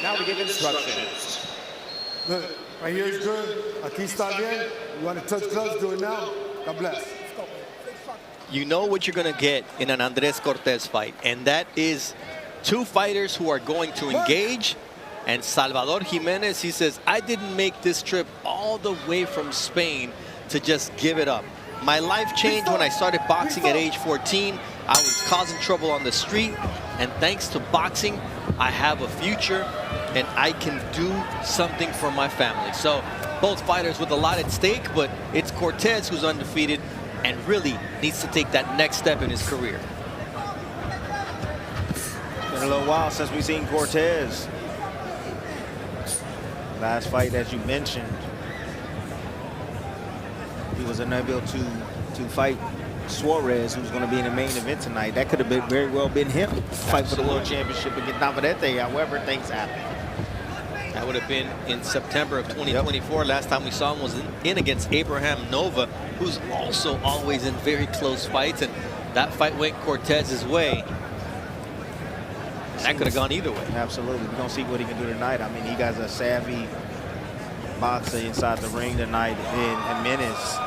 Now we give instructions. Look, right here is good. Aquí está bien. You want to touch gloves? Do it now. God bless. You know what you're going to get in an Andres Cortes fight, and that is two fighters who are going to engage. And SalvadorJimenez, he says, I didn't make this trip all the way from Spain to just give it up. My life changed when I started boxing at age 14. I was causing trouble on the street, and thanks to boxing, I have a future, and I can do something for my family. So both fighters with a lot at stake, but it's Cortes who's undefeated and really needs to take that next step in his career. Been a little while since we've seen Cortes. Last fight, as you mentioned, he was unable to fight Suarez, who's going to be in the main event tonight. That could have been very well been him. Fight for the world championship against Navarrete. However, things happen. That would have been in September of 2024. Yep. Last time we saw him was in against Abraham Nova, who's also always in very close fights. And that fight went Cortez's way. That could have gone either way. Absolutely. We're going to see what he can do tonight. I mean, he got a savvy boxer inside the ring tonight in Jimenez.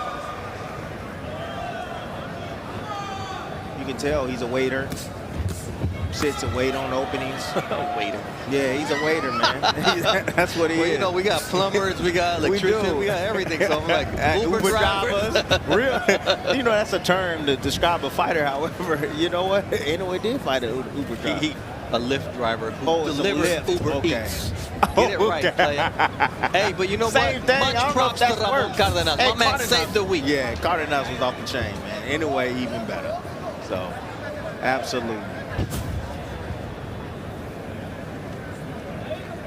You can tell he's a waiter. Sits and wait on openings. A waiter. Yeah, he's a waiter, man. That's what he is. You know, we got plumbers, we got electricians, we got everything. So I'm like, Uber drivers. Real, you know, that's a term to describe a fighter. However, you know what? Anyway, did fight an Uber driver. A Lyft driver who delivers Uber Eats. Get it right, player. Hey, but you know what? Much props to Ramon Cardenas. My man saved the week. Yeah, Cardenas was off the chain, man. Anyway, even better. So, absolutely.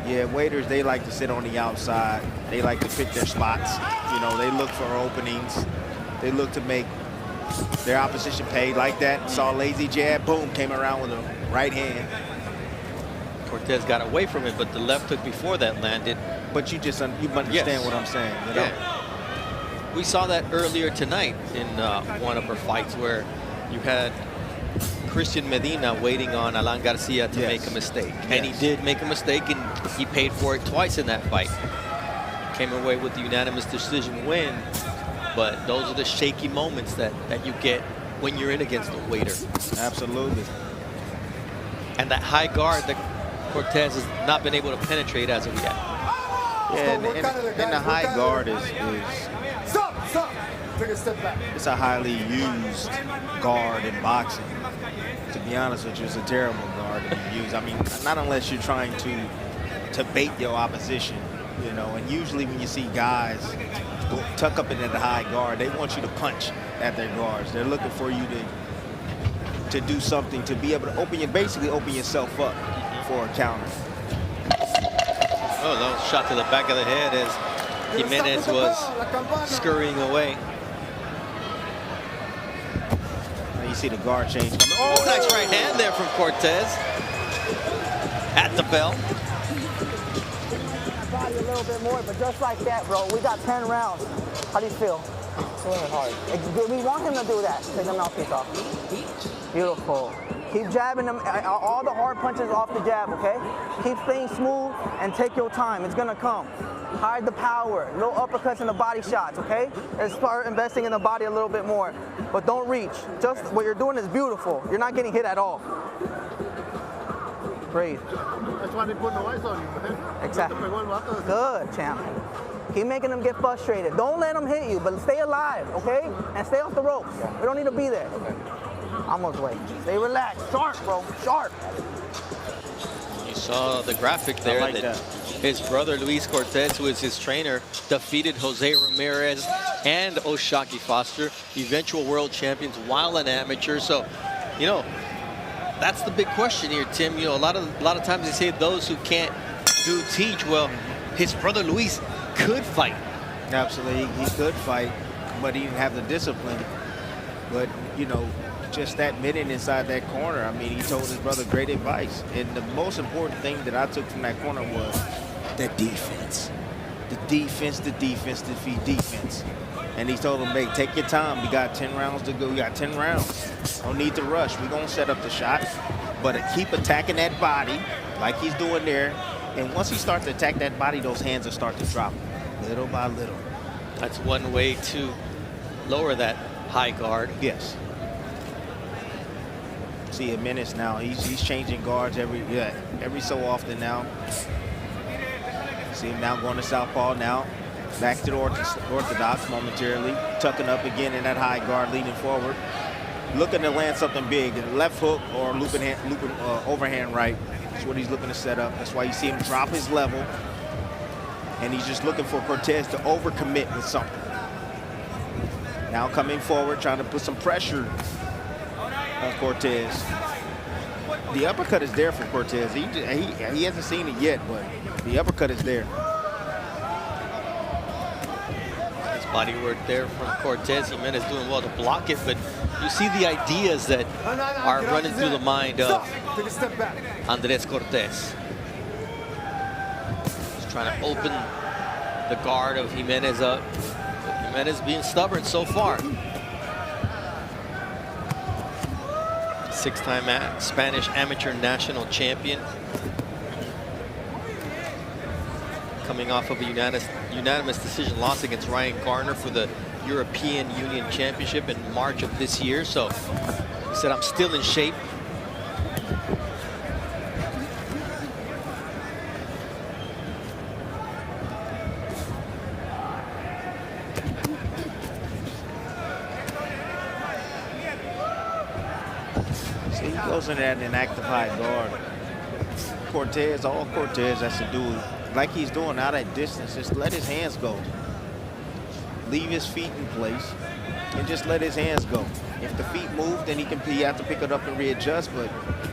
Yeah, waiters, they like to sit on the outside. They like to pick their spots. You know, they look for openings. They look to make their opposition pay like that. Saw a lazy jab, boom, came around with a right hand. Cortes got away from it, but the left hook before that landed. But you understand what I'm saying, you know? Yeah. We saw that earlier tonight in one of her fights where you had Christian Medina waiting on Alan Garcia to make a mistake. And he did make a mistake, and he paid for it twice in that fight. Came away with the unanimous decision win, but those are the shaky moments that you get when you're in against a waiter. Absolutely. And that high guard that Cortes has not been able to penetrate as of yet. Yeah, and the high guard is Stop! Take a step back. It's a highly used guard in boxing. To be honest with you, it's a terrible guard to be used. I mean, not unless you're trying to bait your opposition, you know. And usually when you see guys go tuck up into the high guard, they want you to punch at their guards. They're looking for you to do something to be able to basically open yourself up for a counter. Oh, that was shot to the back of the head as Jimenez was scurrying away. Now you see the guard change coming. Oh, nice right hand there from Cortes. At the bell. Body a little bit more, but just like that, bro. We got 10 rounds. How do you feel? It's really hard. We want him to do that. Take the mouthpiece off. Beautiful. Keep jabbing them, all the hard punches off the jab, okay? Keep staying smooth and take your time. It's gonna come. Hide the power. No uppercuts and the body shots, okay? And start investing in the body a little bit more. But don't reach. Just what you're doing is beautiful. You're not getting hit at all. Breathe. That's why they put the lights on you, man. Exactly. Good, champ. Keep making them get frustrated. Don't let them hit you, but stay alive, okay? And stay off the ropes. We don't need to be there. Almost way. Stay relaxed. Sharp, bro. Sharp. You saw the graphic there that his brother Luis Cortes, who is his trainer, defeated Jose Ramirez and Oshaki Foster, eventual world champions while an amateur. So, you know, that's the big question here, Tim. You know, a lot of times they say those who can't do teach. Well, his brother Luis could fight. Absolutely, he could fight, but he didn't have the discipline. But, you know, just that minute inside that corner, I mean, he told his brother great advice. And the most important thing that I took from that corner was the defense. The defense, defeat defense. And he told him, hey, take your time. We got 10 rounds to go. We got 10 rounds. Don't need to rush. We're going to set up the shot. But keep attacking that body like he's doing there. And once he starts to attack that body, those hands will start to drop little by little. That's one way to lower that high guard. Yes. See Jimenez now. He's changing guards every so often now. See him now going to southpaw now. Back to the orthodox momentarily. Tucking up again in that high guard, leaning forward. Looking to land something big. Left hook or looping overhand right. That's what he's looking to set up. That's why you see him drop his level. And he's just looking for Cortes to overcommit with something. Now coming forward, trying to put some pressure on Cortes. The uppercut is there for Cortes. He hasn't seen it yet, but the uppercut is there. Nice body work there from Cortes. Jimenez doing well to block it, but you see the ideas that are running through the mind of Take a step back. Andres Cortes. He's trying to open the guard of Jimenez up. But Jimenez being stubborn so far. Six-time Spanish amateur national champion. Coming off of a unanimous decision loss against Ryan Garner for the European Union Championship in March of this year. So he said, I'm still in shape. See, he goes in at an active high guard. Cortes, all Cortes has to do, like he's doing out at distance, just let his hands go. Leave his feet in place and just let his hands go. If the feet move, then he have to pick it up and readjust, but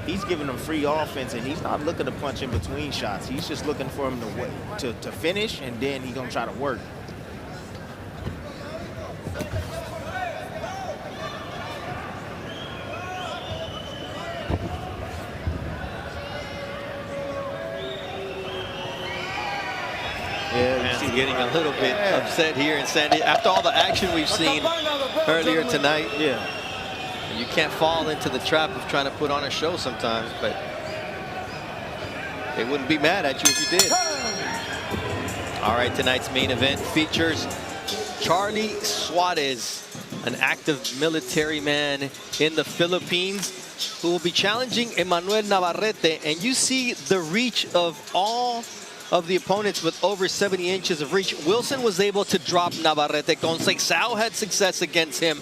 he's giving them free offense and he's not looking to punch in between shots. He's just looking for him to finish, and then he's gonna try to work. He's getting a little bit upset here in San Diego. After all the action we've seen earlier tonight, you can't fall into the trap of trying to put on a show sometimes, but they wouldn't be mad at you if you did. All right, tonight's main event features Charlie Suarez, an active military man in the Philippines, who will be challenging Emmanuel Navarrete. And you see the reach of all of the opponents with over 70 inches of reach. Wilson was able to drop Navarrete. Conceição had success against him.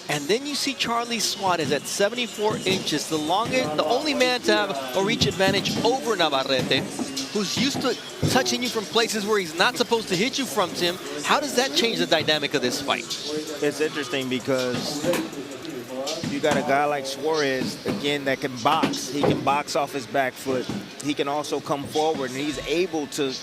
And then you see Charlie Suarez at 74 inches, the only man to have a reach advantage over Navarrete, who's used to touching you from places where he's not supposed to hit you from, Tim. How does that change the dynamic of this fight? It's interesting because you got a guy like Suarez, again, that can box. He can box off his back foot. He can also come forward, and he's able to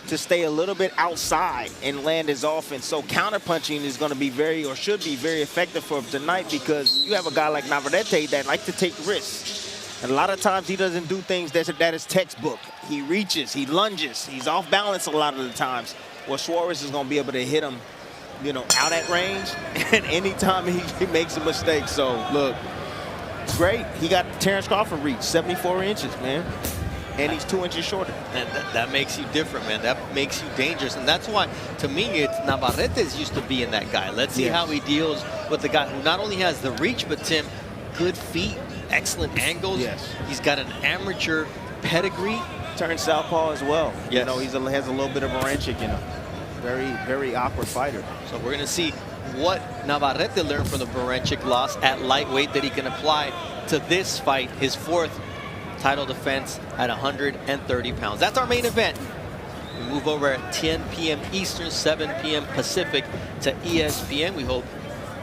stay a little bit outside and land his offense. So counterpunching is going to be should be very effective for him tonight, because you have a guy like Navarrete that likes to take risks. And a lot of times he doesn't do things that is textbook. He reaches, he lunges, he's off balance a lot of the times. Well, Suarez is going to be able to hit him, out at range, and anytime he makes a mistake. So, look, it's great. He got Terrence Crawford reach, 74 inches, man. And he's 2 inches shorter. And that makes you different, man. That makes you dangerous. And that's why, to me, it's Navarrete's used to being that guy. Let's see how he deals with the guy who not only has the reach, but, Tim, good feet, excellent angles. Yes. He's got an amateur pedigree. Turned southpaw as well. Yes. He has a little bit of Baranchik in him. Very, very awkward fighter. So we're going to see what Navarrete learned from the Baranchik loss at lightweight that he can apply to this fight, his fourth title defense at 130 pounds. That's our main event. We move over at 10 p.m. Eastern, 7 p.m. Pacific to ESPN. We hope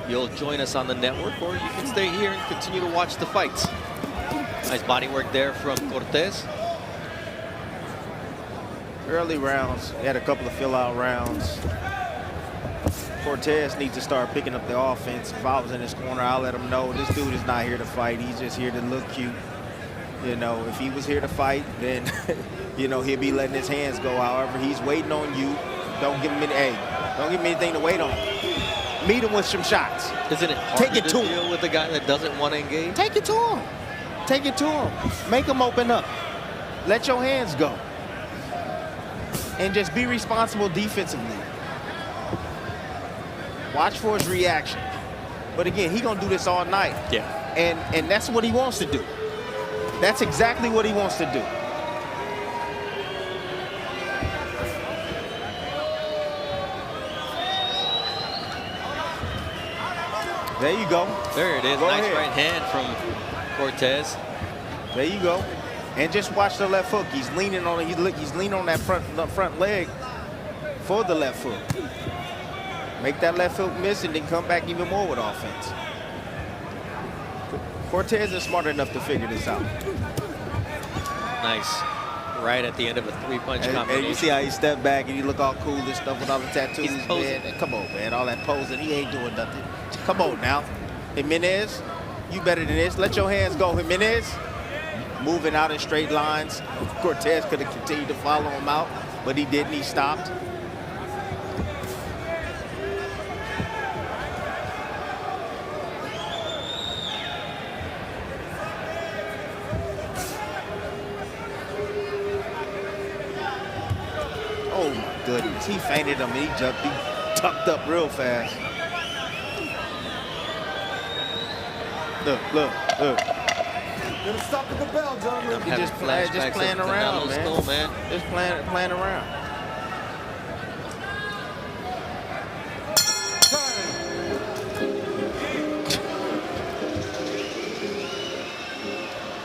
you'll join us on the network, or you can stay here and continue to watch the fights. Nice body work there from Cortes. Early rounds, he had a couple of fill-out rounds. Cortes needs to start picking up the offense. If I was in his corner, I'll let him know this dude is not here to fight. He's just here to look cute. If he was here to fight, then, he'll be letting his hands go. However, he's waiting on you. Don't give him anything to wait on. Meet him with some shots. Isn't it hard to deal with a guy that doesn't want to engage? Take it to him. Take it to him. Make him open up. Let your hands go. and just be responsible defensively. Watch for his reaction. But again, he's going to do this all night. Yeah. And that's what he wants to do. That's exactly what he wants to do. There you go. There it is. Go Nice ahead. right hand from Cortes. There you go. And just watch the left hook. He's leaning on it. He's leaning on that front leg for the left hook. Make that left hook miss and then come back even more with offense. Cortes is smart enough to figure this out. Nice. Right at the end of a three-punch combination. And you see how he stepped back and he look all cool and stuff with all the tattoos, He's posing. man. Come on, man. All that posing. He ain't doing nothing. Come on now. Jimenez, you better than this. Let your hands go, Jimenez. Moving out in straight lines. Cortes could have continued to follow him out, but he didn't. He stopped. Oh my goodness. He feinted him. He jumped. He tucked up real fast. Look. Gonna stop at the bell, gentlemen. Having just flashbacks playing of around, Canelo's man. goal, man. Just playing around.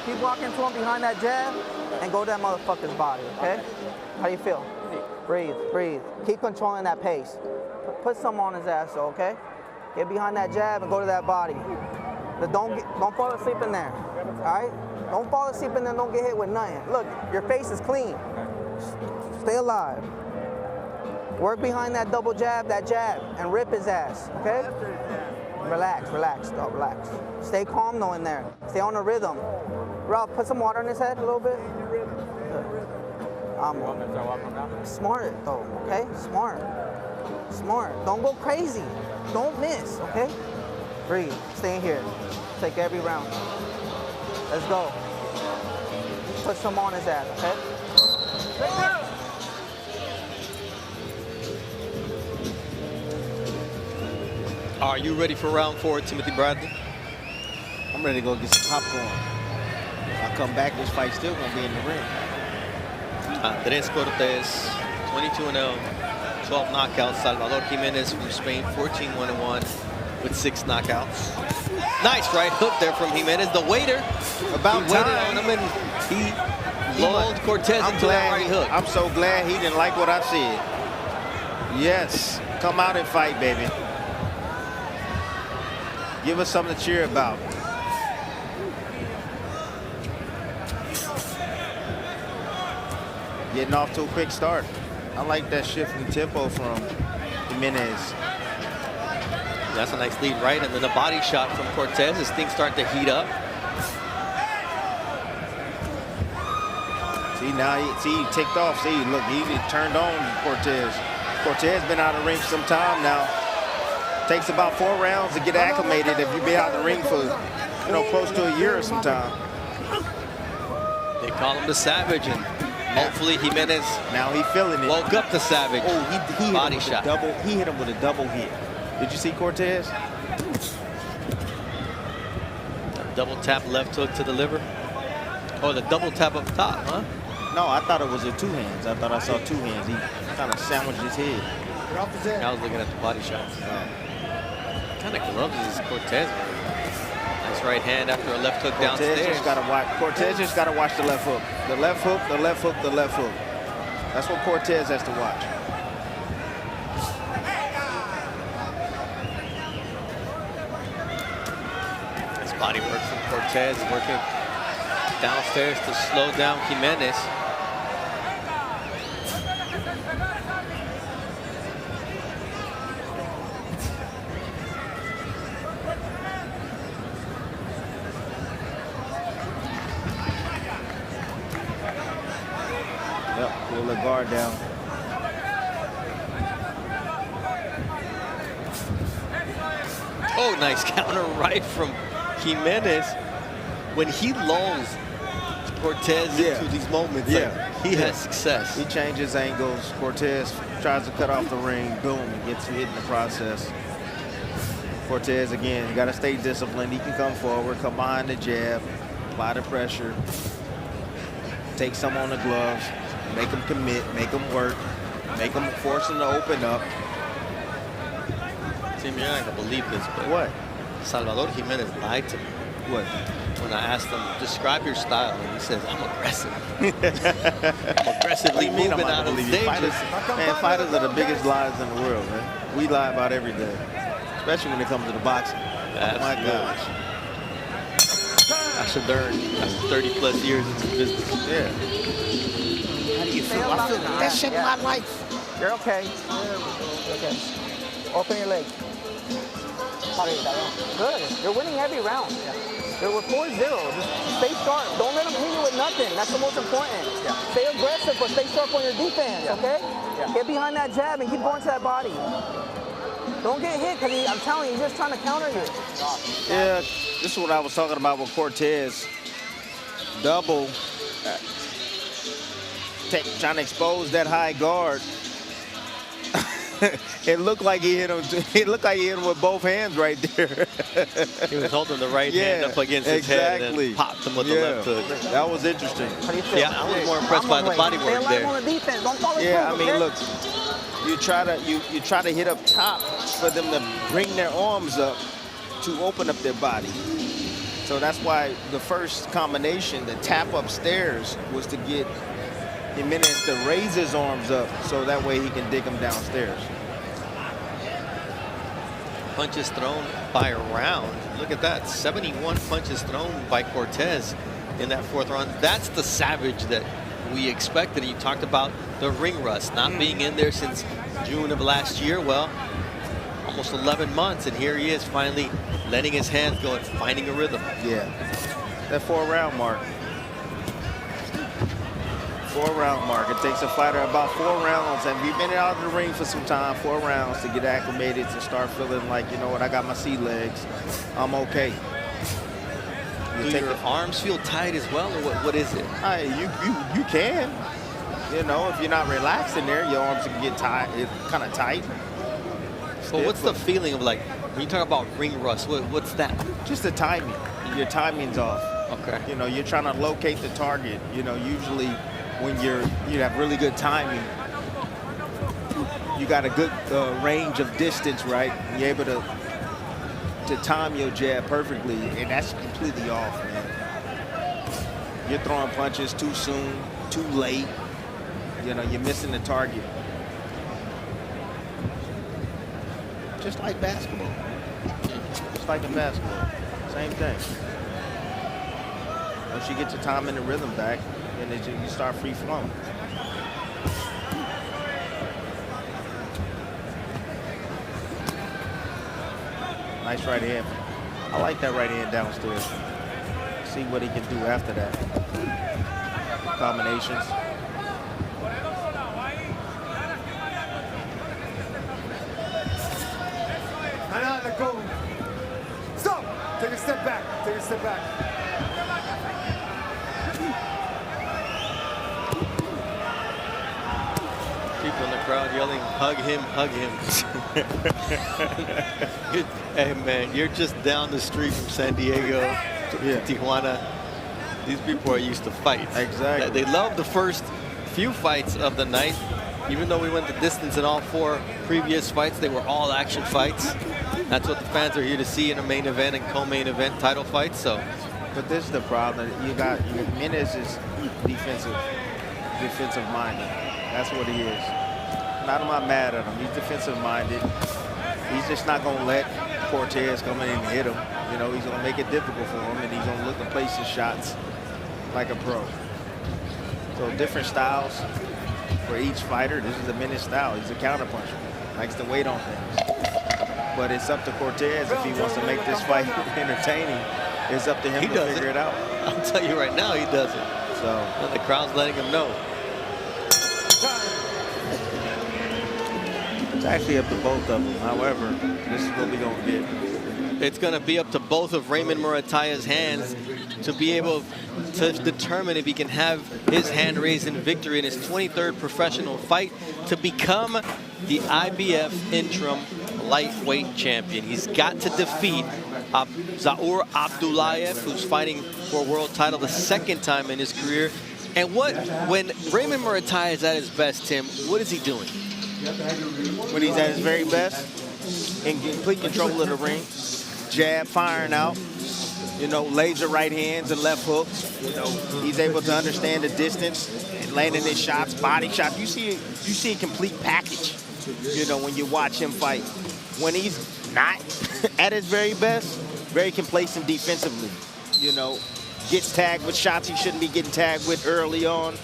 Keep walking to him behind that jab and go to that motherfucker's body, okay? How do you feel? Breathe, breathe. Keep controlling that pace. Put some on his ass, though, okay? Get behind that jab and go to that body. But don't fall asleep in there, all right? Don't fall asleep in there, don't get hit with nothing. Look, your face is clean. Stay alive. Work behind that double jab, and rip his ass, okay? Relax, dog, relax. Stay calm though in there. Stay on the rhythm. Ralph, put some water in his head a little bit. Smart though, okay? Smart. Don't go crazy. Don't miss, okay? Breathe. Stay in here. Take every round. Let's go. Put some on his ass, okay? Are you ready for round 4, Timothy Bradley? I'm ready to go get some popcorn. If I come back, this fight's still gonna be in the ring. Andres Cortes, 22-0, 12 knockouts. SalvadorJimenez from Spain, 14-1-1 with 6 knockouts. Nice right hook there from Jimenez. The waiter, About he waited time. on him and he lulled Cortes into that right hook. I'm so glad he didn't like what I said. Yes, come out and fight, baby. Give us something to cheer about. Getting off to a quick start. I like that shift in tempo from Jimenez. That's a nice lead right, and then the body shot from Cortes as things start to heat up. See, now he ticked off. See, look, he turned on Cortes. Cortes been out of the ring for some time now. Takes about 4 rounds to get acclimated if you've been out of the ring for, you know, close to a year or some time. They call him the Savage, and hopefully Jimenez Now he feeling it. woke up the Savage. Oh, he body hit him shot. with a double. He hit him with a double hit. Did you see Cortes? Double tap left hook to the liver. Oh, the double tap up top, huh? No, I thought it was a 2 hands. I thought I saw 2 hands. He kind of sandwiched his head. Get off his head. I was looking at the body shots. What kind of gloves is Cortes wearing? Nice right hand after a left hook Cortes downstairs. just gotta watch. Cortes just gotta watch the left hook. The left hook, the left hook, the left hook. That's what Cortes has to watch. Nice body work from Cortes, working downstairs to slow down Jimenez. Yep, pull the guard down. Oh, nice counter right from Jimenez. When he lulls Cortes into these moments, like, He has success. He changes angles. Cortes tries to cut off the ring. Boom, and gets hit in the process. Cortes, again, you got to stay disciplined. He can come forward, come behind the jab, apply the pressure, take some on the gloves, make him commit, make him work, make him force him to open up. Tim, you're not going to believe this, but What? SalvadorJimenez lied to me. What? When I asked him, describe your style, and he says, I'm aggressive. I'm aggressively moving out of stages. Fighters are the biggest liars in the world, man. We lie about every day, especially when it comes to the boxing. That's My good. gosh. I should learn after 30 plus years in this business. Yeah. How do you feel? I feel that shit in my life. You're okay. Okay. Open your legs. Good. You're winning every round. We're 4-0. Just stay sharp. Don't let them hit you with nothing. That's the most important. Stay aggressive, but stay sharp on your defense, okay? Get behind that jab and keep going to that body. Don't get hit, because I'm telling you, he's just trying to counter you. Yeah, this is what I was talking about with Cortes. Double. Trying to expose that high guard. It looked like he hit him. It looked like he hit him with both hands right there. He was holding the right hand up against his head and then popped him with the left hook. That was interesting. How do you feel? Yeah, I was more impressed by the body work Stay there. alive on the defense. Don't fall Yeah, I asleep, mean, okay? look, you try to hit up top for them to bring their arms up to open up their body. So that's why the first combination, the tap upstairs, was to get Jimenez to raise his arms up so that way he can dig them downstairs. Punches thrown by a round. Look at that, 71 punches thrown by Cortes in that fourth round. That's the savage that we expected. You talked about the ring rust, not being in there since June of last year. Well, almost 11 months, and here he is finally letting his hands go and finding a rhythm. Yeah, that 4-round mark. 4-round mark. It takes a fighter about 4 rounds, and we've been out of the ring for some time, 4 rounds, to get acclimated, to start feeling like, you know what, I got my sea legs. I'm okay. Do your arms feel tight as well, or what is it? You can. You know, if you're not relaxed in there, your arms can get tight, kind of tight. But what's the feeling of, like, when you talk about ring rust, what's that? Just the timing. Your timing's off. Okay. You know, you're trying to locate the target. You know, usually when you have really good timing, you got a good range of distance, right? And you're able to time your jab perfectly, and that's completely off, man. You're throwing punches too soon, too late. You know, you're missing the target. Just like basketball. Just like in basketball. Same thing. Once you get your time and the rhythm back, then you start free flowing. Nice right hand. I like that right hand downstairs. See what he can do after that. Combinations. Let go. Stop. Take a step back. Take a step back. People in the crowd yelling, hug him, hug him. Hey, man, you're just down the street from San Diego to Tijuana. These people are used to fight. Exactly. They love the first few fights of the night. Even though we went the distance in all 4 previous fights, they were all action fights. That's what the fans are here to see in a main event and co-main event title fights. So, but this is the problem. You got Jimenez is defensive minded. That's what he is. Not am I mad at him. He's defensive minded. He's just not gonna let Cortes come in and hit him. You know, he's gonna make it difficult for him, and he's gonna look to place his shots like a pro. So different styles for each fighter. This is Jimenez style. He's a counterpuncher. Likes to wait on things. But it's up to Cortes if he wants to make this fight entertaining. It's up to him to figure it out. I'll tell you right now, he doesn't. So, and the crowd's letting him know. It's actually up to both of them. However, this is what we're going to get. It's going to be up to both of Raymond Murataya's hands to be able to determine if he can have his hand raised in victory in his 23rd professional fight to become the IBF interim lightweight champion. He's got to defeat Zaur Abdullayev, who's fighting for a world title the 2nd time in his career. And when Raymond Murataya is at his best, Tim, what is he doing? When he's at his very best, in complete control of the ring, jab firing out, you know, laser right hands and left hooks. You know, he's able to understand the distance and landing his shots, body shots. You see a complete package, you know, when you watch him fight. When he's not at his very best, very complacent defensively, you know, gets tagged with shots he shouldn't be getting tagged with early on.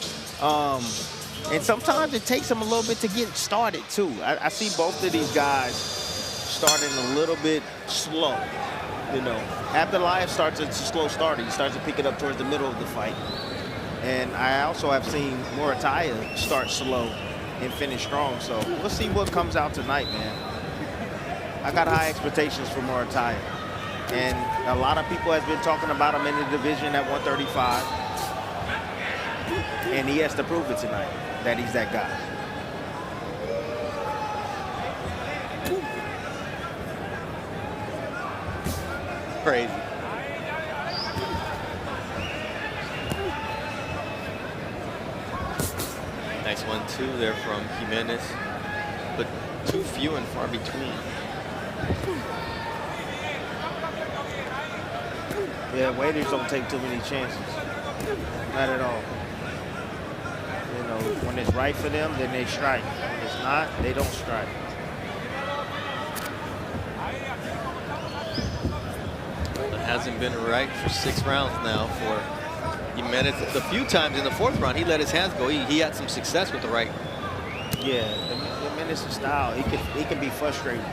And sometimes it takes him a little bit to get started, too. I see both of these guys starting a little bit slow, you know. Abdullayev starts a slow starter. He starts to pick it up towards the middle of the fight. And I also have seen Murataya start slow and finish strong. So we'll see what comes out tonight, man. I got high expectations for Murataya. And a lot of people have been talking about him in the division at 135. And he has to prove it tonight that he's that guy. Crazy. Nice 1-2 there from Jimenez, but too few and far between. Yeah, waiters don't take too many chances. Not at all. You know, when it's right for them, then they strike. When it's not, they don't strike. It hasn't been right for 6 rounds now for Jimenez. The few times in the 4th round, he let his hands go. He had some success with the right. Yeah, Jimenez's style, he can be frustrating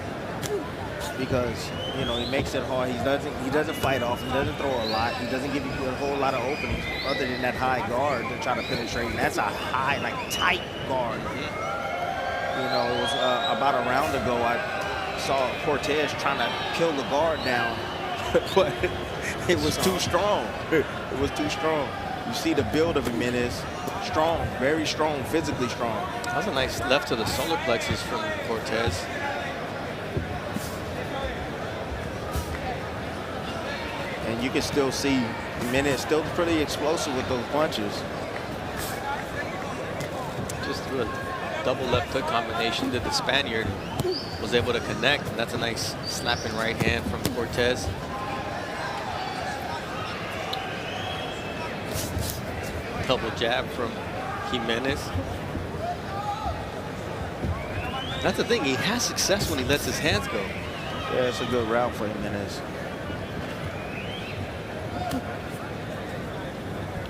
because, you know, he makes it hard. He doesn't fight off. He doesn't throw a lot. He doesn't give you a whole lot of openings other than that high guard to try to penetrate. And that's a high, like, tight guard. You know, it was about a round ago, I saw Cortes trying to kill the guard down, but it was too strong. It was too strong. You see the build of Jimenez. Strong, very strong, physically strong. That was a nice left to the solar plexus from Cortes. And you can still see Jimenez still pretty explosive with those punches. Just threw a double left hook combination that the Spaniard was able to connect. And that's a nice slapping right hand from Cortes. Double jab from Jimenez. That's the thing, he has success when he lets his hands go. Yeah, it's a good route for Jimenez.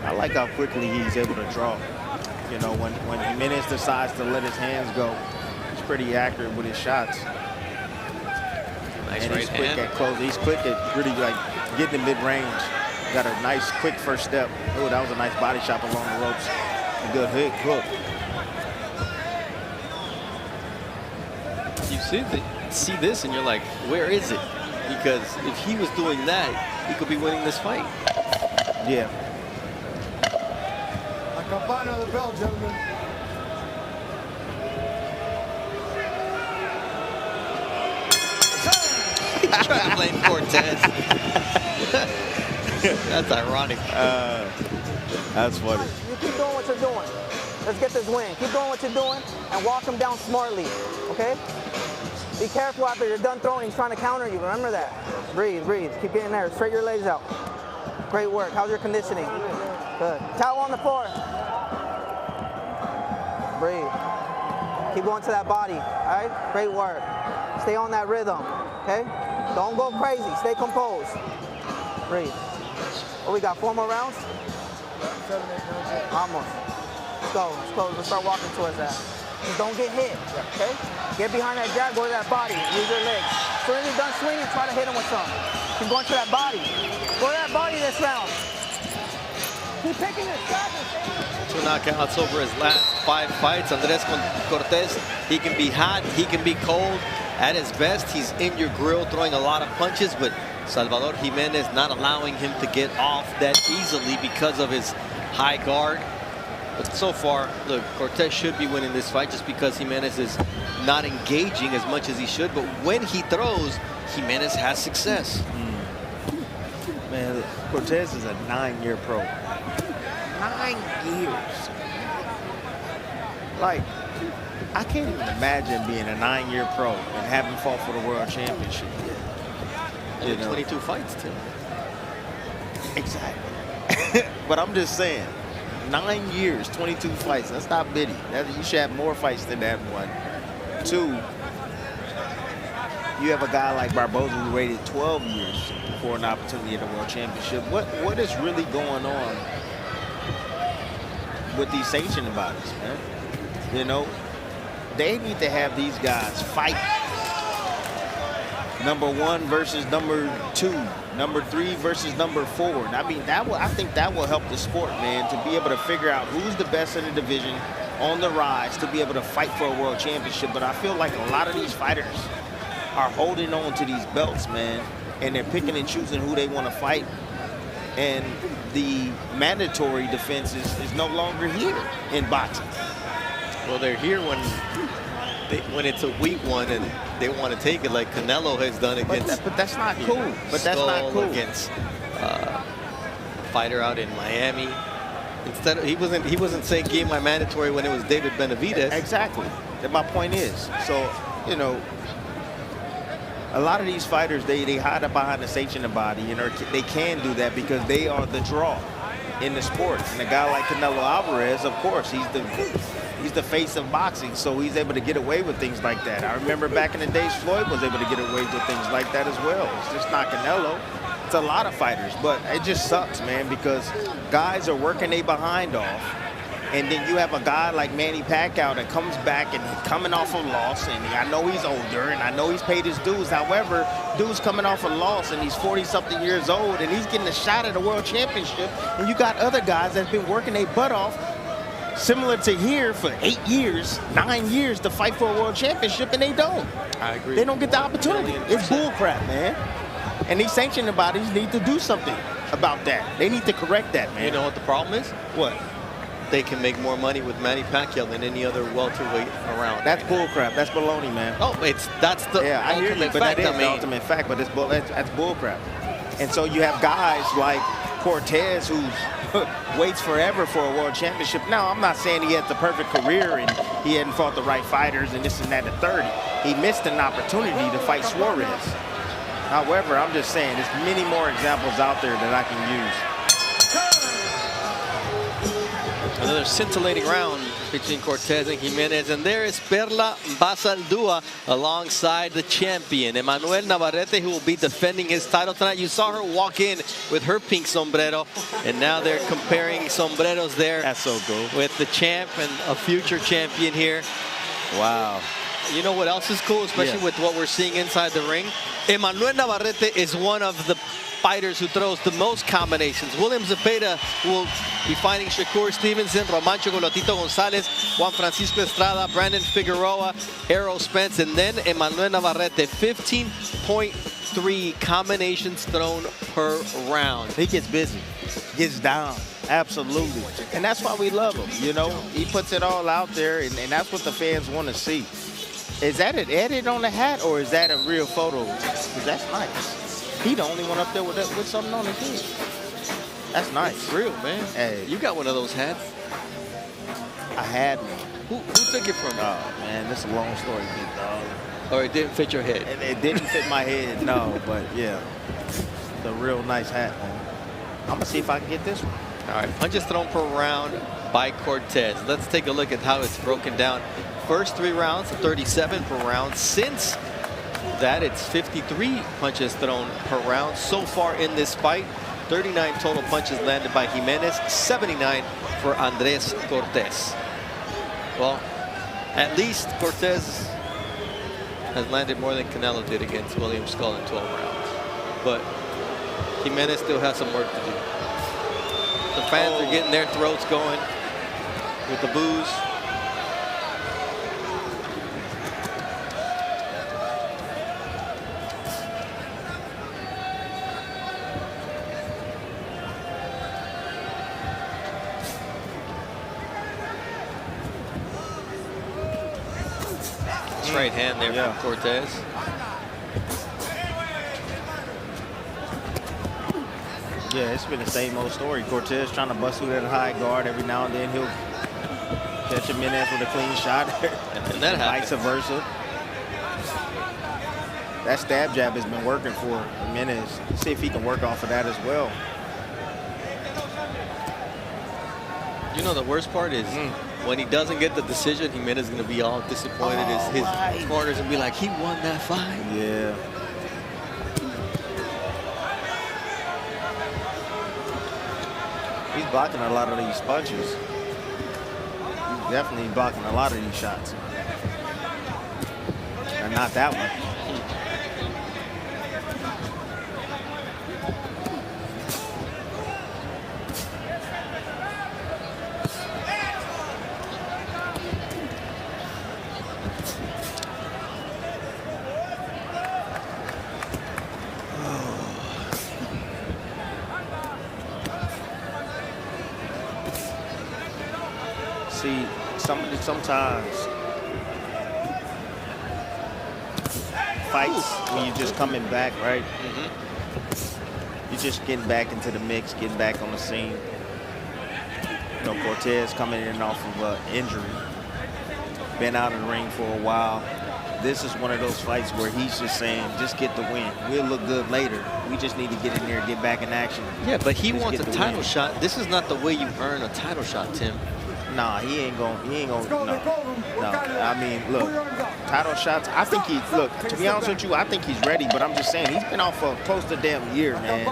I like how quickly he's able to draw. You know, when Jimenez decides to let his hands go, he's pretty accurate with his shots. Nice and right he's quick hand. at close. He's quick at really like getting in mid-range. Got a nice quick first step. Oh, that was a nice body shot along the ropes. A good hook. You see this and you're like, where is it? Because if he was doing that, he could be winning this fight. Yeah. A campana of the bell, gentlemen. He's trying to blame Cortes. That's ironic. That's funny. You keep doing what you're doing. Let's get this win. Keep doing what you're doing and walk him down smartly, okay? Be careful after you're done throwing. He's trying to counter you. Remember that. Breathe, breathe. Keep getting there. Straight your legs out. Great work. How's your conditioning? Good. Towel on the floor. Breathe. Keep going to that body, all right? Great work. Stay on that rhythm, okay? Don't go crazy. Stay composed. Breathe. Oh, we got 4 more rounds? 7, 8, 9, 10. Almost. Let's go. Let's go. Let's start walking towards that. Just don't get hit, okay? Get behind that jab, go to that body. Use your legs. As soon as you're done swinging, try to hit him with something. Keep going to that body. Go to that body this round. Keep picking your shots. 2 knockouts over his last 5 fights. Andres Cortes, he can be hot, he can be cold. At his best, he's in your grill throwing a lot of punches, but Salvador Jimenez not allowing him to get off that easily because of his high guard. But so far, look, Cortes should be winning this fight just because Jimenez is not engaging as much as he should. But when he throws, Jimenez has success. Man, Cortes is a 9-year pro. 9 years. Like, I can't even imagine being a 9-year pro and having fought for the world championship. Only 22 fights, too. Exactly. But I'm just saying, 9 years, 22 fights. That's not bitty. You should have more fights than that one. 2, you have a guy like Barboza who waited 12 years for an opportunity at the world championship. What is really going on with these sanctioning bodies, man? You know, they need to have these guys fight. Number 1 versus number 2, number 3 versus number 4. I mean, I think that will help the sport, man, to be able to figure out who's the best in the division on the rise to be able to fight for a world championship. But I feel like a lot of these fighters are holding on to these belts, man, and they're picking and choosing who they want to fight. And the mandatory defense is no longer here in boxing. Well, they're here when it's a weak one and they want to take it, like Canelo has done against. But that's not cool. But that's not cool. Against a fighter out in Miami. Instead of, he wasn't saying give my mandatory when it was David Benavidez. Exactly. And my point is, so you know, a lot of these fighters they hide up behind the sanctioning body, you know, they can do that because they are the draw in the sport. And a guy like Canelo Alvarez, of course, he's the face of boxing, so he's able to get away with things like that. I remember back in the days, Floyd was able to get away with things like that as well. It's just not Canelo. It's a lot of fighters, but it just sucks, man, because guys are working their behind off, and then you have a guy like Manny Pacquiao that comes back and he's coming off a loss, and I know he's older, and I know he's paid his dues. However, dude's coming off a loss, and he's 40-something years old, and he's getting a shot at a world championship, and you got other guys that's been working their butt off, similar to here, for 8 years, 9 years to fight for a world championship, and they don't. I agree. They don't get the opportunity. It's bullcrap, man. And these sanctioning bodies need to do something about that. They need to correct that, man. You know what the problem is? What? They can make more money with Manny Pacquiao than any other welterweight around. That's bullcrap. That's baloney, man. Oh, that's the I hear you, ultimate but fact. that is the ultimate fact. But that's bullcrap. And so you have guys like Cortes who waits forever for a world championship. Now, I'm not saying he had the perfect career and he hadn't fought the right fighters and this and that and 30. He missed an opportunity to fight Suarez. However, I'm just saying there's many more examples out there that I can use. Another scintillating round between Cortes and Jimenez, and there is Perla Basaldúa alongside the champion, Emmanuel Navarrete, who will be defending his title tonight. You saw her walk in with her pink sombrero, and now they're comparing sombreros there. That's so cool. With the champ and a future champion here. Wow. You know what else is cool, especially with what we're seeing inside the ring? Emmanuel Navarrete is one of the fighters who throws the most combinations. William Zepeda will be fighting Shakur Stevenson, Romancho Golotito Gonzalez, Juan Francisco Estrada, Brandon Figueroa, Errol Spence, and then Emmanuel Navarrete. 15.3 combinations thrown per round. He gets busy, gets down. Absolutely. And that's why we love him, you know? He puts it all out there, and that's what the fans want to see. Is that an edit on the hat, or is that a real photo? Because that's nice. He the only one up there with something on his head. That's nice. It's real, man. Hey. You got one of those hats. I had one. Who took it from you? Oh, man, this is a long story, big dog. Or it didn't fit your head? It didn't fit my head, no, but yeah. It's a real nice hat, man. I'm going to see if I can get this one. All right, punches thrown per round by Cortes. Let's take a look at how it's broken down. First 3 rounds, 37 per round. Since that, it's 53 punches thrown per round. So far in this fight, 39 total punches landed by Jimenez, 79 for Andres Cortes. Well, at least Cortes has landed more than Canelo did against William Skull in 12 rounds. But Jimenez still has some work to do. The fans are getting their throats going with the boos. Nice right hand there from Cortes. Yeah, it's been the same old story. Cortes trying to bust through that high guard. Every now and then he'll catch Jimenez with a clean shot. And that happens. Vice versa. That stab jab has been working for Jimenez. See if he can work off of that as well. You know, the worst part is when he doesn't get the decision, Jimenez is going to be all disappointed. His corners going to be like, he won that fight. Yeah. He's blocking a lot of these punches. He's definitely blocking a lot of these shots. And not that one. See, sometimes fights when you're just coming back, right? You're just getting back into the mix, getting back on the scene. You know, Cortes coming in off of injury, been out of the ring for a while. This is one of those fights where he's just saying, just get the win. We'll look good later. We just need to get in there and get back in action. Yeah, but he wants a title win. shot. This is not the way you earn a title shot, Tim. Nah, he ain't gonna, no. I mean, look, title shots, I think look, to be honest with you, I think he's ready, but I'm just saying, he's been out for close to a damn year, man.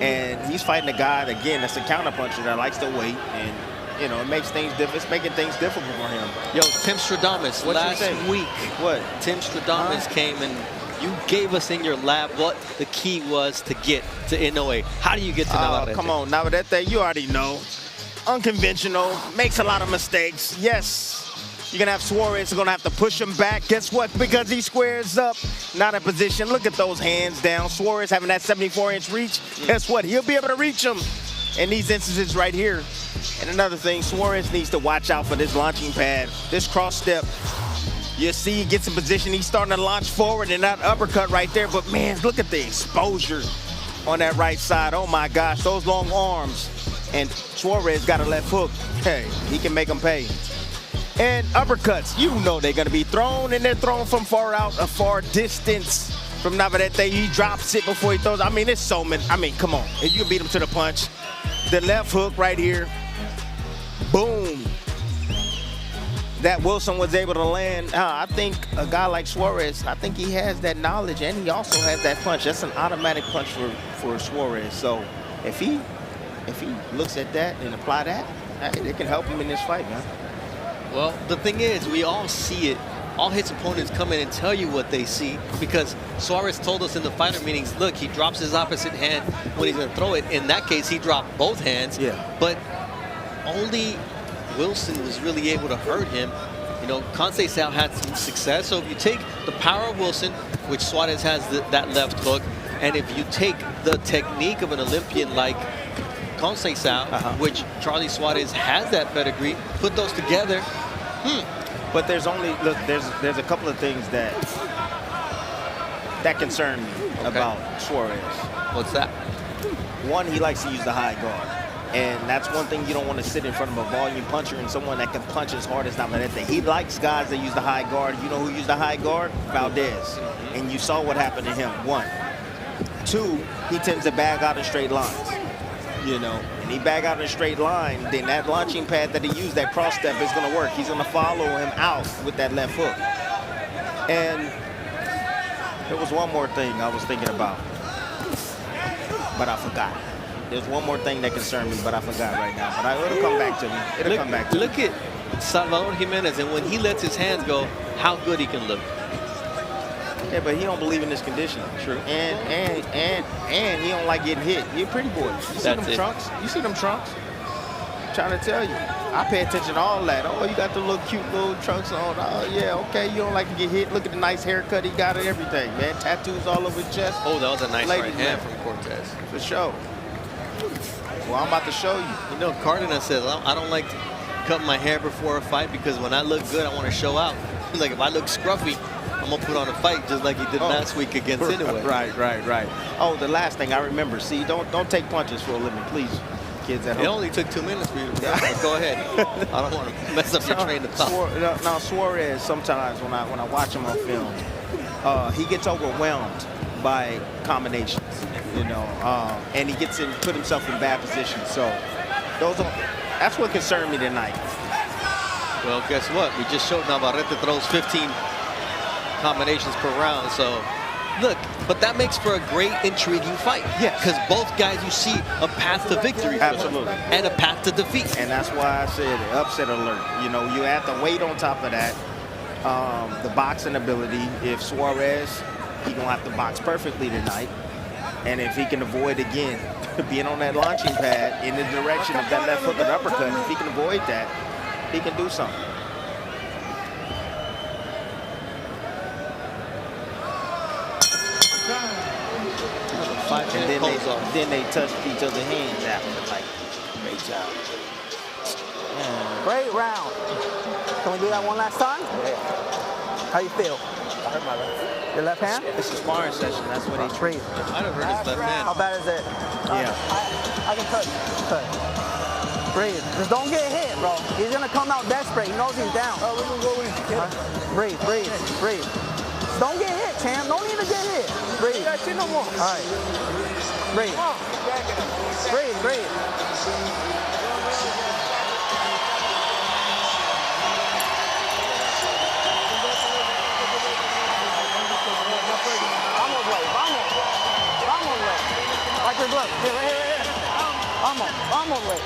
And he's fighting a guy, again, that's a counterpuncher that likes to wait, and, you know, it makes things difficult. It's making things difficult for him. Yo, Tim Stradamus, last week, Tim Stradamus came and you gave us in your lab what the key was to get to Inoue. How do you get to Navarrete? Come on, Navarrete, you already know. Unconventional, makes a lot of mistakes. Yes, you're gonna have Suarez gonna have to push him back. Guess what? Because he squares up, not in position. Look at those hands down. Suarez having that 74-inch reach. Guess what? He'll be able to reach him in these instances right here. And another thing, Suarez needs to watch out for this launching pad, this cross step. You see he gets in position, he's starting to launch forward and that uppercut right there. But man, look at the exposure on that right side. Oh my gosh, those long arms. And Suarez got a left hook. Hey, he can make them pay. And uppercuts, you know they're gonna be thrown, and they're thrown from far out, a far distance from Navarrete. He drops it before he throws. I mean, it's so many. I mean, come on. If you can beat him to the punch. The left hook right here. Boom. That Wilson was able to land. I think a guy like Suarez, I think he has that knowledge, and he also has that punch. That's an automatic punch for Suarez. So if he looks at that and apply that, it can help him in this fight, man. Well, the thing is, we all see it. All his opponents come in and tell you what they see, because Suarez told us in the fighter meetings, look, he drops his opposite hand when he's going to throw it. In that case, he dropped both hands. Yeah. But only Wilson was really able to hurt him. You know, Conceição had some success. So if you take the power of Wilson, which Suarez has that left hook, and if you take the technique of an Olympian like Conceição, which Charlie Suarez has that pedigree, put those together. But there's only, look, there's a couple of things that concern me about Suarez. What's that? One, he likes to use the high guard. And that's one thing you don't want to sit in front of a volume puncher and someone that can punch as hard as Navarrete. He likes guys that use the high guard. You know who used the high guard? Valdez. And you saw what happened to him. One. Two, he tends to bag out in straight lines. You know, and he bag out in a straight line, then that launching pad that he used, that cross step, is going to work. He's going to follow him out with that left hook. And there was one more thing I was thinking about, but I forgot. There's one more thing that concerned me, but I forgot right now. But it'll come back to me. It'll come back to me. Look at SalvadorJimenez, and when he lets his hands go, how good he can look. Yeah, but he don't believe in this condition. True. And he don't like getting hit. He a pretty boy. You see them trunks? You see them trunks? I'm trying to tell you. I pay attention to all that. Oh, you got the little cute little trunks on. Oh, yeah, okay. You don't like to get hit. Look at the nice haircut he got and everything, man. Tattoos all over his chest. Oh, that was a nice right hand from Cortes. For sure. Well, I'm about to show you. You know, Cardenas says, I don't like to cut my hair before a fight because when I look good, I want to show out. Like, if I look scruffy, I'm going to put on a fight just like he did last week against Inoue. Right. Oh, the last thing I remember. See, don't take punches for a living, please, kids at home. It only took 2 minutes for you to go ahead. I don't want to mess up your train of thought. Now, Suarez, sometimes when I watch him on film, he gets overwhelmed by combinations, you know, and he gets put himself in bad positions. So that's what concerned me tonight. Well, guess what? We just showed Navarrete throws 15 combinations per round. So, look, but that makes for a great, intriguing fight. Yeah. Because both guys, you see a path to victory. Absolutely. And a path to defeat. And that's why I said upset alert. You know, you add the weight on top of that, the boxing ability. If Suarez, he gonna have to box perfectly tonight. And if he can avoid, again, being on that launching pad in the direction of that left hook and uppercut, if he can avoid that, he can do something. And then they touched each other's hands after. Like, great job. Great round. Can we do that one last time? How you feel? I hurt my left. Your left hand? It's a sparring session. That's what they treat. Might have hurt his left hand. How bad is it? Yeah. I can touch. Breathe. Just don't get hit, bro. He's gonna come out desperate. He knows he's down. Oh, we're gonna go in. Breathe. Don't get hit, champ. No need to get hit. Breathe. No more. All right. Breathe. Breathe. Vamos, güey. Like your glove. Here. Vamos, güey.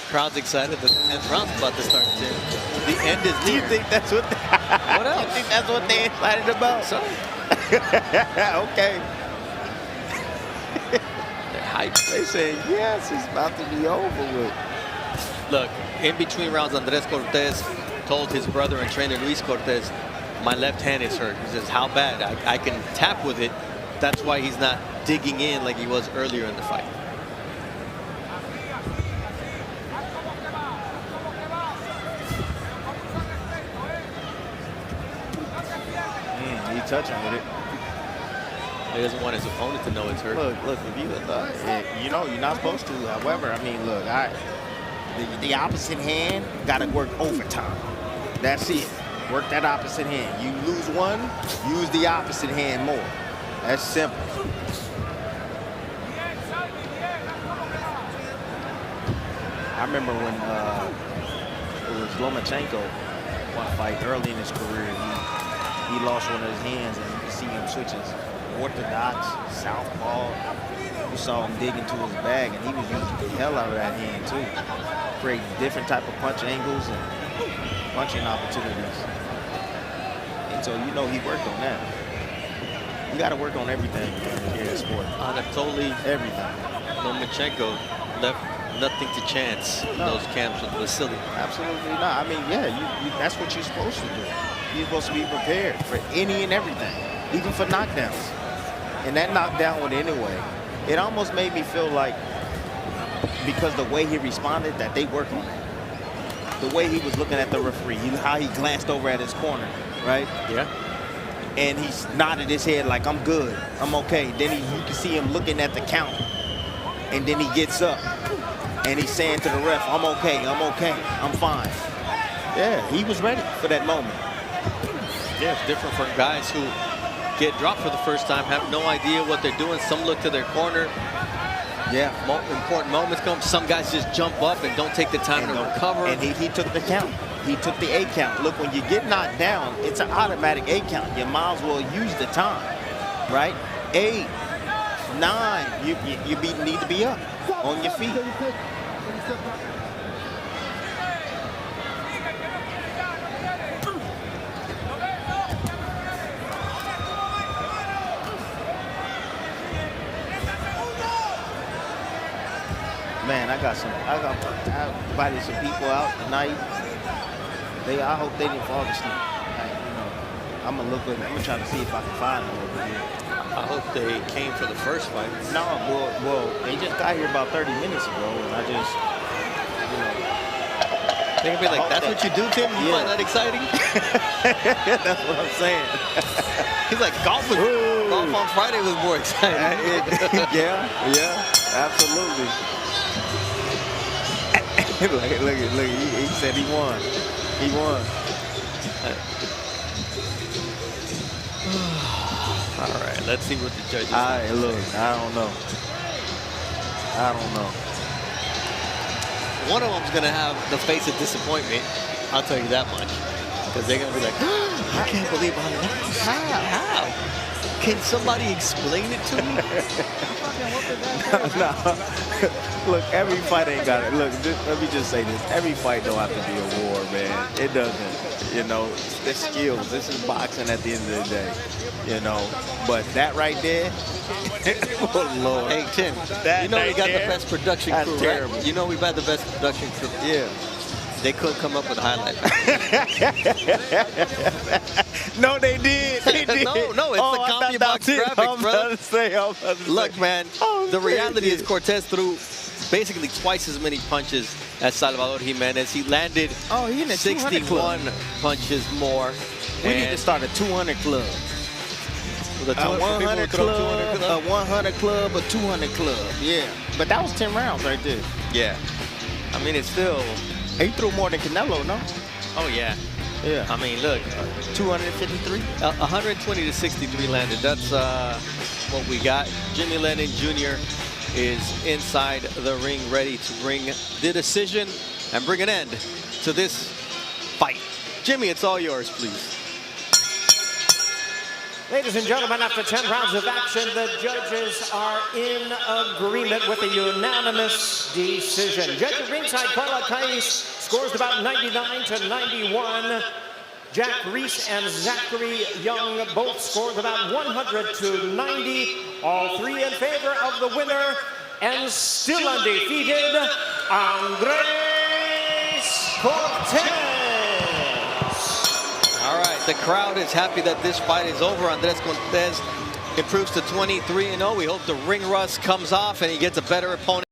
Crowd's excited. The 10th round's about to start, too. The end is Do you near. think that's what? What else? You think that's what they're excited about? So, Okay. they're hyped. They say yes, it's about to be over with. Look, in between rounds, Andres Cortes told his brother and trainer Luis Cortes, my left hand is hurt. He says, how bad? I can tap with it. That's why he's not digging in like he was earlier in the fight. He touching with it. He doesn't want his opponent to know it's hurt. Look, if you know, you're not supposed to. However, I mean, look, the opposite hand got to work overtime. That's it. Work that opposite hand. You lose one, use the opposite hand more. That's simple. I remember when it was Lomachenko, one fight early in his career. He lost one of his hands, and you can see him switches orthodox, southpaw. You saw him dig into his bag, and he was using the hell out of that hand too, creating different type of punch angles and punching opportunities. And so you know he worked on that. You got to work on everything here in sport. Anatoly Everything. Lomachenko left nothing to chance in those camps with Vasily. Absolutely not. I mean, yeah, that's what you're supposed to do. You're supposed to be prepared for any and everything, even for knockdowns. And that knockdown with Inoue, it almost made me feel like, because the way he responded, that they worked on it. The way he was looking at the referee, how he glanced over at his corner, right? Yeah. And he nodded his head like, I'm good, I'm okay. Then you can see him looking at the count. And then he gets up and he's saying to the ref, I'm okay, I'm fine. Yeah, he was ready for that moment. Yeah, it's different for guys who get dropped for the first time, have no idea what they're doing. Some look to their corner. Yeah. Important moments come. Some guys just jump up and don't take the time to recover. And he took the count. He took the 8 count. Look, when you get knocked down, it's an automatic 8 count. You might as well use the time, right? 8, 9, you need to be up on your feet. Man, I invited some people out tonight. I hope they didn't fall asleep. I'm gonna try to see if I can find them over here. I hope they came for the first fight. No, well, they just got here about 30 minutes ago, and I just, They're gonna be like, that's what you do, Tim? You find that exciting? That's what I'm saying. He's like, golf on Friday was more exciting. Yeah, absolutely. look, he said he won. He won. All right, let's see what the judges Look, I don't know. One of them's gonna have the face of disappointment. I'll tell you that much, because they're gonna be like, I can't believe I lost. How? Can somebody explain it to me? No. Look, every fight ain't got it. Look, let me just say this. Every fight don't have to be a war, man. It doesn't. You know, it's skills. This is boxing at the end of the day. You know, but that right there, oh Lord. Hey, Tim, you know we got the best production crew, terrible. right? You know we got the best production crew. Yeah. They couldn't come up with a highlight. No, they did. They did. No, it's the copy box graphics, brother. Look, man, the reality is Cortes threw basically twice as many punches as SalvadorJimenez. He landed 61 punches more. We need to start a 200 club. A 100 club, a 100 club, a 200 club. Yeah, but that was 10 rounds right there. Yeah. I mean, it's still... He threw more than Canelo, no? Oh, yeah. Yeah. I mean, look. 253? 120 to 63 landed. That's what we got. Jimmy Lennon Jr. is inside the ring, ready to bring the decision and bring an end to this fight. Jimmy, it's all yours, please. Ladies and gentlemen, after 10 rounds of action, the judges are in agreement with a unanimous decision. Judge at ringside, Carla Cais, scores about 99 to 91. Jack Reese and Zachary Young both scored about 100 to 90. All three in favor of the winner, and still undefeated, Andres Cortes. All right, the crowd is happy that this fight is over. Andres Cortes improves to 23-0. We hope the ring rust comes off and he gets a better opponent.